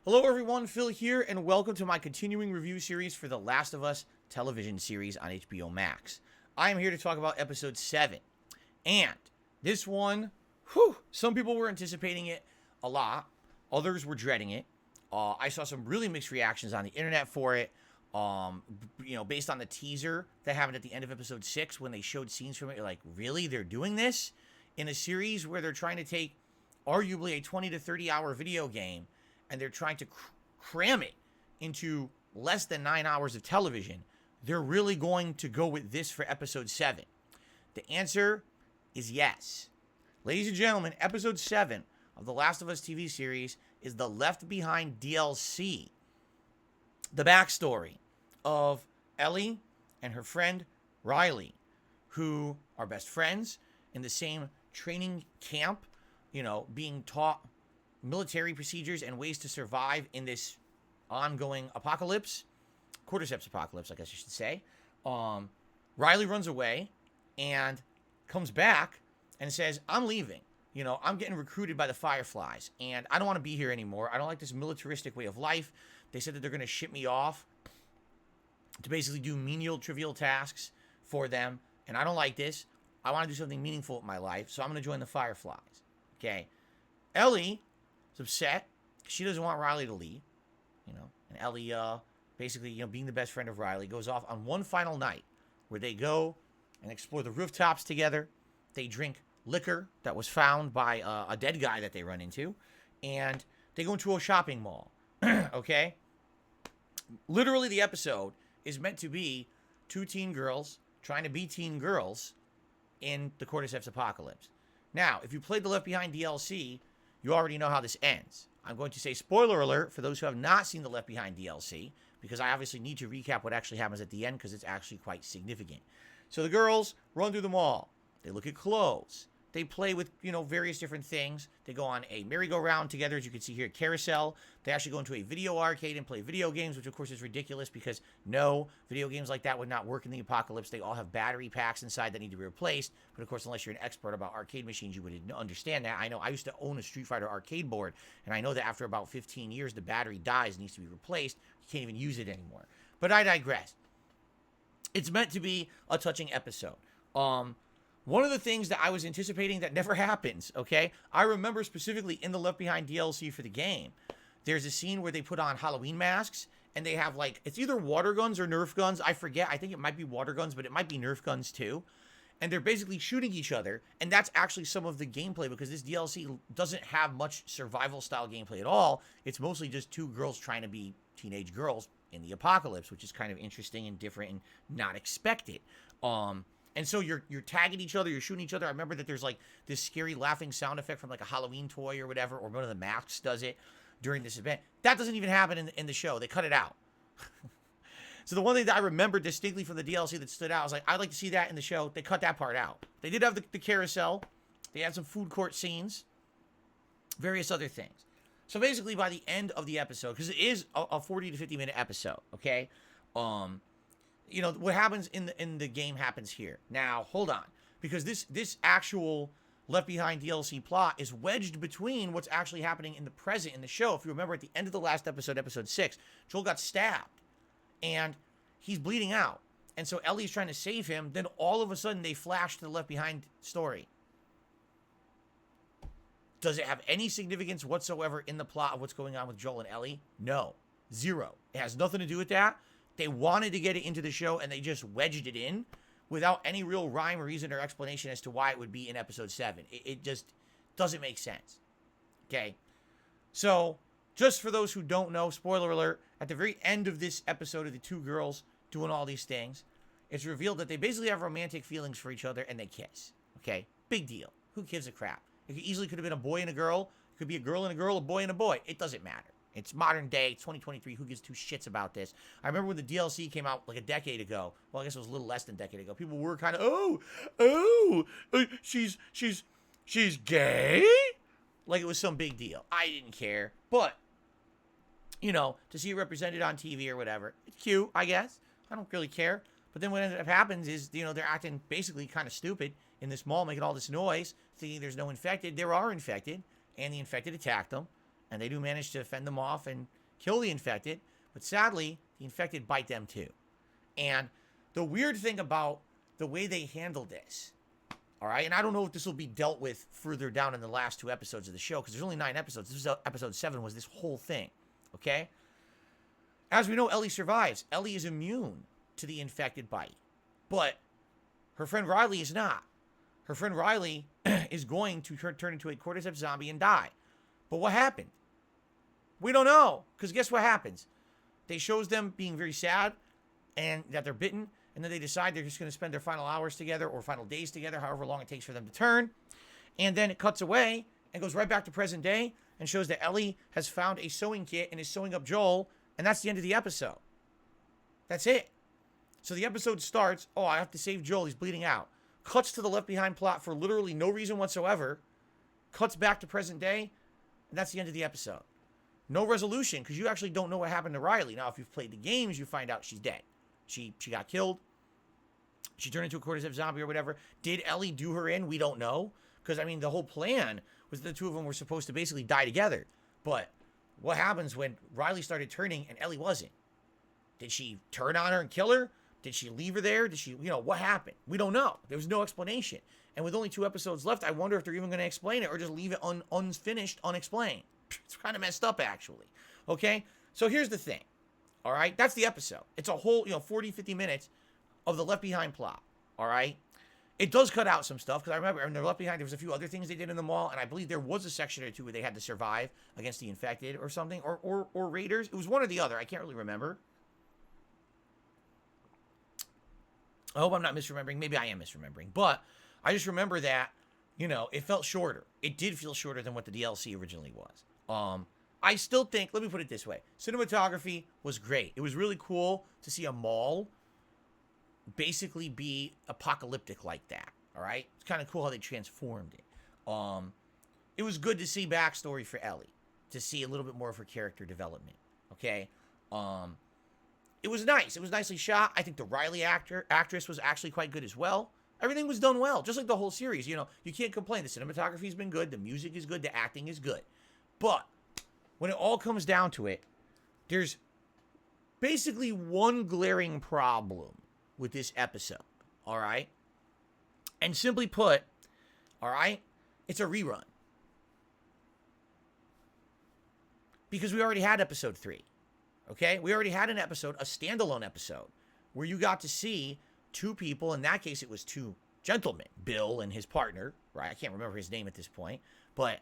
Hello everyone, Phil here, and welcome to my continuing review series for The Last of Us television series on HBO Max. I am here to talk about episode 7. And this one, some people were anticipating it a lot, others were dreading it. I saw some really mixed reactions on the internet for it. Based on the teaser that happened at the end of episode 6 when they showed scenes from it, you're like, really? They're doing this? In a series where they're trying to take arguably a 20 to 30 hour video game and they're trying to cram it into less than 9 hours of television, they're really going to go with this for episode 7? The answer is yes. Ladies and gentlemen, episode 7 of The Last of Us TV series is the Left Behind DLC. The backstory of Ellie and her friend Riley, who are best friends in the same training camp, being taught military procedures and ways to survive in this ongoing apocalypse, cordyceps apocalypse, I guess you should say. Riley runs away and comes back and says, I'm leaving. I'm getting recruited by the Fireflies, and I don't want to be here anymore. I don't like this militaristic way of life. They said that they're going to ship me off to basically do menial, trivial tasks for them, and I don't like this. I want to do something meaningful with my life, so I'm going to join the Fireflies. Okay? Ellie is upset. She doesn't want Riley to leave, and Ellie, basically, being the best friend of Riley, goes off on one final night where they go and explore the rooftops together. They drink liquor that was found by a dead guy that they run into, and they go into a shopping mall. Okay? Literally, the episode is meant to be two teen girls trying to be teen girls in the cordyceps apocalypse. Now, if you played the Left Behind DLC, you already know how this ends. I'm going to say spoiler alert for those who have not seen the Left Behind DLC, because I obviously need to recap what actually happens at the end, because it's actually quite significant. So the girls run through the mall. They look at clothes. They play with, various different things. They go on a merry-go-round together, as you can see here, carousel. They actually go into a video arcade and play video games, which, of course, is ridiculous because, no, video games like that would not work in the apocalypse. They all have battery packs inside that need to be replaced. But, of course, unless you're an expert about arcade machines, you would understand that. I know I used to own a Street Fighter arcade board, and I know that after about 15 years, the battery dies and needs to be replaced. You can't even use it anymore. But I digress. It's meant to be a touching episode. One of the things that I was anticipating that never happens, okay? I remember specifically in the Left Behind DLC for the game, there's a scene where they put on Halloween masks, and they have, it's either water guns or Nerf guns. I forget. I think it might be water guns, but it might be Nerf guns too. And they're basically shooting each other, and that's actually some of the gameplay, because this DLC doesn't have much survival-style gameplay at all. It's mostly just two girls trying to be teenage girls in the apocalypse, which is kind of interesting and different and not expected. And so you're tagging each other, you're shooting each other. I remember that there's this scary laughing sound effect from a Halloween toy or whatever, or one of the masks does it during this event. That doesn't even happen in the show. They cut it out. So the one thing that I remember distinctly from the DLC that stood out, I was like, I'd like to see that in the show. They cut that part out. They did have the carousel. They had some food court scenes, various other things. So basically by the end of the episode, because it is a 40 to 50 minute episode, okay? What happens in the game happens here. Now, hold on. Because this actual Left Behind DLC plot is wedged between what's actually happening in the present in the show. If you remember at the end of the last episode, episode 6, Joel got stabbed. And he's bleeding out. And so Ellie's trying to save him. Then all of a sudden they flash to the Left Behind story. Does it have any significance whatsoever in the plot of what's going on with Joel and Ellie? No. Zero. It has nothing to do with that. They wanted to get it into the show, and they just wedged it in without any real rhyme, reason, or explanation as to why it would be in episode 7. It just doesn't make sense. Okay? So, just for those who don't know, spoiler alert, at the very end of this episode of the two girls doing all these things, it's revealed that they basically have romantic feelings for each other, and they kiss. Okay? Big deal. Who gives a crap? It easily could have been a boy and a girl. It could be a girl and a girl, a boy and a boy. It doesn't matter. It's modern day, 2023. Who gives two shits about this? I remember when the DLC came out a decade ago. Well, I guess it was a little less than a decade ago. People were kind of, she's gay? Like it was some big deal. I didn't care. But, to see it represented on TV or whatever, it's cute, I guess. I don't really care. But then what ended up happens is, they're acting basically kind of stupid in this mall, making all this noise, thinking there's no infected. There are infected, and the infected attacked them. and they do manage to fend them off and kill the infected. But sadly, the infected bite them too. And the weird thing about the way they handled this, all right, and I don't know if this will be dealt with further down in the last 2 episodes of the show, because there's only 9 episodes. This was episode 7 was this whole thing, okay? As we know, Ellie survives. Ellie is immune to the infected bite. But her friend Riley is not. Her friend Riley is going to turn into a cordyceps zombie and die. But what happened? We don't know, because guess what happens? They shows them being very sad and that they're bitten, and then they decide they're just going to spend their final hours together or final days together, however long it takes for them to turn. And then it cuts away and goes right back to present day and shows that Ellie has found a sewing kit and is sewing up Joel, and that's the end of the episode. That's it. So the episode starts, oh, I have to save Joel, he's bleeding out. Cuts to the Left Behind plot for literally no reason whatsoever. Cuts back to present day, and that's the end of the episode. No resolution, because you actually don't know what happened to Riley. Now, if you've played the games, you find out she's dead. She got killed. She turned into a cordyceps zombie or whatever. Did Ellie do her in? We don't know. Because, I mean, the whole plan was the two of them were supposed to basically die together. But what happens when Riley started turning and Ellie wasn't? Did she turn on her and kill her? Did she leave her there? Did she, what happened? We don't know. There was no explanation. And with only 2 episodes left, I wonder if they're even going to explain it or just leave it unfinished, unexplained. It's kind of messed up, actually. Okay? So here's the thing. All right? That's the episode. It's a whole, 40, 50 minutes of the Left Behind plot. All right? It does cut out some stuff, because I remember in the Left Behind, there was a few other things they did in the mall, and I believe there was a section or two where they had to survive against the infected or something, or raiders. It was one or the other. I can't really remember. I hope I'm not misremembering. Maybe I am misremembering. But I just remember that, it felt shorter. It did feel shorter than what the DLC originally was. I still think, let me put it this way. Cinematography was great. It was really cool to see a mall basically be apocalyptic like that. All right? It's kind of cool how they transformed it. It was good to see backstory for Ellie. To see a little bit more of her character development. Okay? It was nice. It was nicely shot. I think the Riley actress was actually quite good as well. Everything was done well, just like the whole series. You can't complain. The cinematography's been good. The music is good. The acting is good. But when it all comes down to it, there's basically one glaring problem with this episode. All right? And simply put, all right, it's a rerun. Because we already had episode 3. Okay? We already had an episode, a standalone episode, where you got to see 2 people. In that case, it was 2 gentlemen, Bill and his partner, right? I can't remember his name at this point, but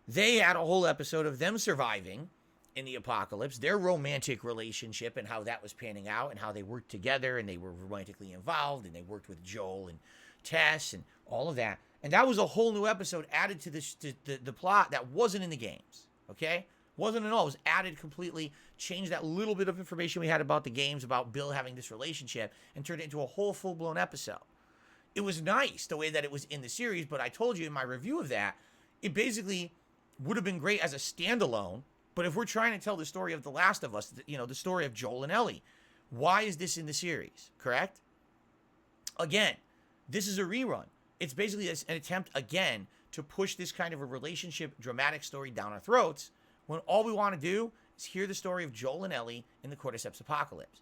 they had a whole episode of them surviving in the apocalypse, their romantic relationship and how that was panning out and how they worked together and they were romantically involved and they worked with Joel and Tess and all of that. And that was a whole new episode added to the plot that wasn't in the games, okay? Wasn't at all. It was added completely, changed that little bit of information we had about the games, about Bill having this relationship, and turned it into a whole full-blown episode. It was nice the way that it was in the series, but I told you in my review of that, it basically would have been great as a standalone, but if we're trying to tell the story of The Last of Us, the story of Joel and Ellie, why is this in the series, correct? Again, this is a rerun. It's basically an attempt, again, to push this kind of a relationship, dramatic story down our throats, when all we want to do is hear the story of Joel and Ellie in the cordyceps apocalypse,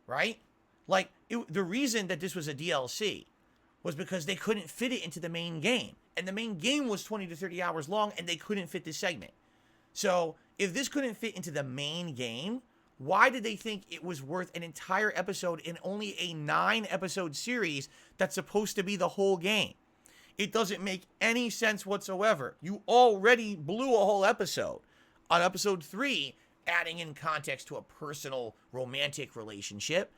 right? The reason that this was a DLC was because they couldn't fit it into the main game. And the main game was 20 to 30 hours long, and they couldn't fit this segment. So, if this couldn't fit into the main game, why did they think it was worth an entire episode in only a 9-episode series that's supposed to be the whole game? It doesn't make any sense whatsoever. You already blew a whole episode on episode 3, adding in context to a personal romantic relationship.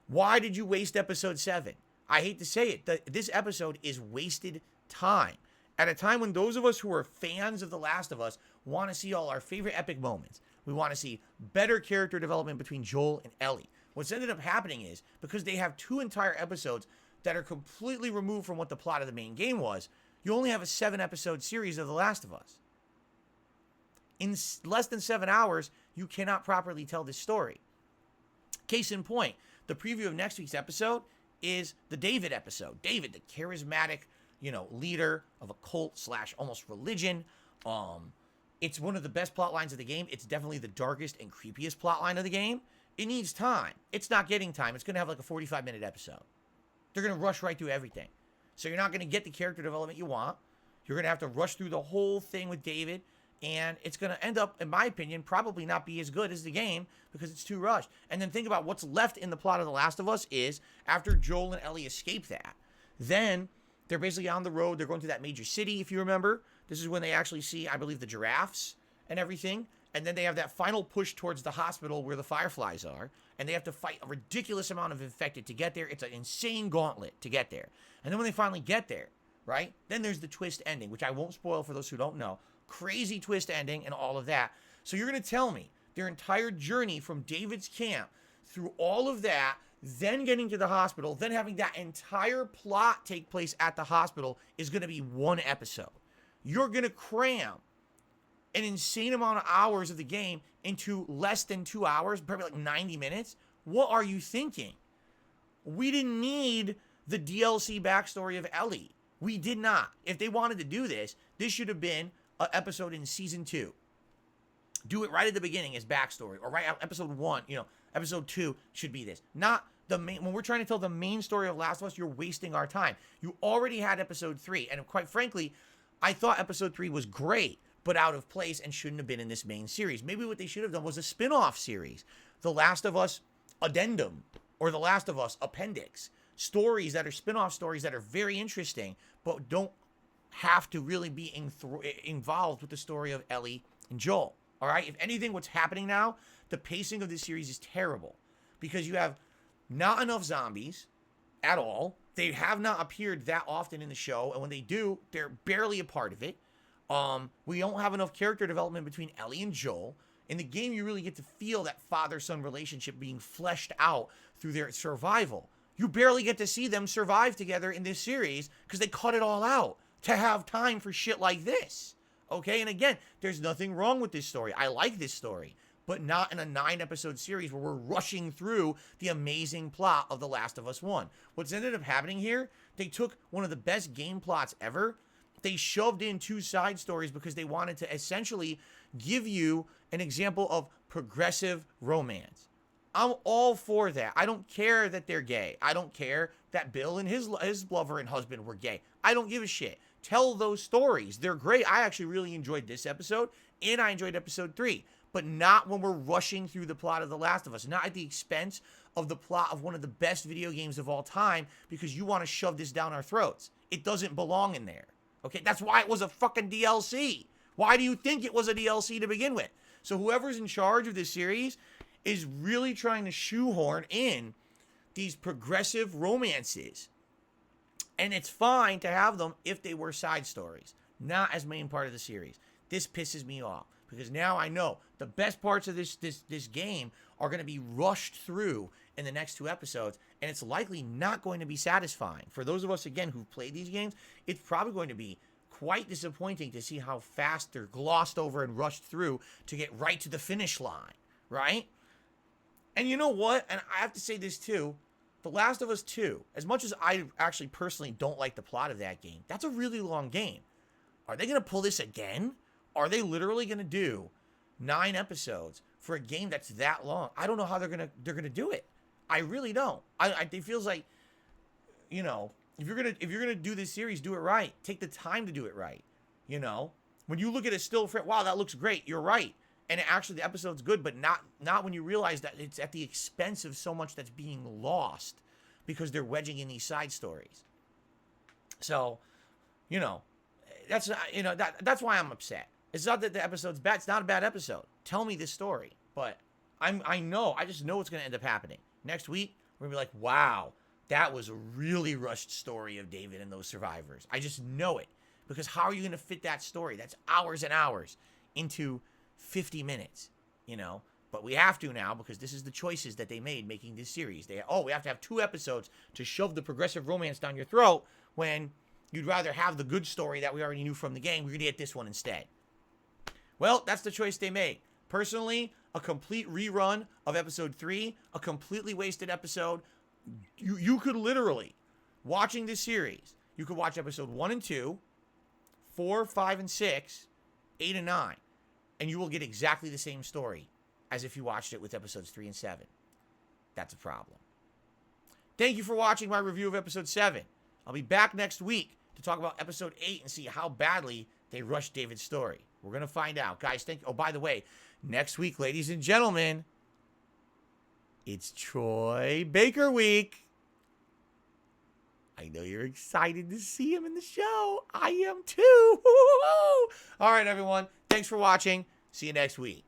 Why did you waste episode 7? I hate to say it, this episode is wasted time. At a time when those of us who are fans of The Last of Us want to see all our favorite epic moments. We want to see better character development between Joel and Ellie. What's ended up happening is, because they have 2 entire episodes that are completely removed from what the plot of the main game was, you only have a 7-episode series of The Last of Us. In less than 7 hours, you cannot properly tell this story. Case in point, the preview of next week's episode is the David episode. David, the charismatic, leader of a cult / almost religion. It's one of the best plot lines of the game. It's definitely the darkest and creepiest plot line of the game. It needs time. It's not getting time. It's going to have like a 45-minute episode. They're going to rush right through everything. So you're not going to get the character development you want. You're going to have to rush through the whole thing with David. And it's going to end up, in my opinion, probably not be as good as the game because it's too rushed. And then think about what's left in the plot of The Last of Us is after Joel and Ellie escape that, then they're basically on the road. They're going to that major city, if you remember. This is when they actually see, I believe, the giraffes and everything. And then they have that final push towards the hospital where the fireflies are. And they have to fight a ridiculous amount of infected to get there. It's an insane gauntlet to get there. And then when they finally get there, right, then there's the twist ending, which I won't spoil for those who don't know. Crazy twist ending and all of that. So you're going to tell me their entire journey from David's camp through all of that, then getting to the hospital, then having that entire plot take place at the hospital is going to be one episode. You're going to cram an insane amount of hours of the game into less than 2 hours, probably like 90 minutes. What are you thinking? We didn't need the DLC backstory of Ellie. We did not. If they wanted to do this, this should have been an episode in season 2. Do it right at the beginning as backstory, or right at episode 1, episode 2 should be this. Not the main, when we're trying to tell the main story of Last of Us, you're wasting our time. You already had episode 3, and quite frankly, I thought episode 3 was great, but out of place and shouldn't have been in this main series. Maybe what they should have done was a spin-off series. The Last of Us Addendum, or The Last of Us Appendix. Stories that are spin-off stories that are very interesting, but don't have to really be involved with the story of Ellie and Joel. All right? If anything, what's happening now, the pacing of this series is terrible because you have not enough zombies at all. They have not appeared that often in the show, and when they do, they're barely a part of it. We don't have enough character development between Ellie and Joel. In the game, you really get to feel that father-son relationship being fleshed out through their survival. You barely get to see them survive together in this series because they cut it all out to have time for shit like this. Okay, and again, there's nothing wrong with this story. I like this story, but not in a 9-episode series where we're rushing through the amazing plot of The Last of Us 1. What's ended up happening here, they took one of the best game plots ever. They shoved in 2 side stories because they wanted to essentially give you an example of progressive romance. I'm all for that. I don't care that they're gay. I don't care that Bill and his lover and husband were gay. I don't give a shit. Tell those stories. They're great. I actually really enjoyed this episode, and I enjoyed episode 3, but not when we're rushing through the plot of The Last of Us, not at the expense of the plot of one of the best video games of all time because you want to shove this down our throats. It doesn't belong in there. Okay, that's why it was a fucking DLC. Why do you think it was a DLC to begin with? So whoever's in charge of this series is really trying to shoehorn in these progressive romances. And it's fine to have them if they were side stories, not as main part of the series. This pisses me off because now I know the best parts of this game are going to be rushed through in the next 2 episodes, and it's likely not going to be satisfying. For those of us, again, who've played these games, it's probably going to be quite disappointing to see how fast they're glossed over and rushed through to get right to the finish line, right? And you know what? And I have to say this too. The Last of Us 2, as much as I actually personally don't like the plot of that game, that's a really long game. Are they going to pull this again? Are they literally going to do 9 episodes for a game that's that long? I don't know how they're going to do it. I really don't. It feels like, if you're gonna do this series, do it right. Take the time to do it right. When you look at a still frame, wow, that looks great. You're right. And actually, the episode's good, but not when you realize that it's at the expense of so much that's being lost because they're wedging in these side stories. So, that's why I'm upset. It's not that the episode's bad. It's not a bad episode. Tell me this story. But I just know what's going to end up happening. Next week, we're going to be like, wow, that was a really rushed story of David and those survivors. I just know it. Because how are you going to fit that story? That's hours and hours into 50 minutes, But we have to now because this is the choices that they made making this series. We have to have 2 episodes to shove the progressive romance down your throat when you'd rather have the good story that we already knew from the game. We're going to get this one instead. Well, that's the choice they made. Personally, a complete rerun of episode 3, a completely wasted episode. You could literally, watching this series, you could watch episode 1 and 2, 4, 5, and 6, 8 and 9. and you will get exactly the same story as if you watched it with episodes 3 and 7. That's a problem. Thank you for watching my review of episode 7. I'll be back next week to talk about episode 8 and see how badly they rushed David's story. We're going to find out. Guys, thank you. Oh, by the way, next week, ladies and gentlemen, it's Troy Baker week. I know you're excited to see him in the show. I am too. All right, everyone. Thanks for watching. See you next week.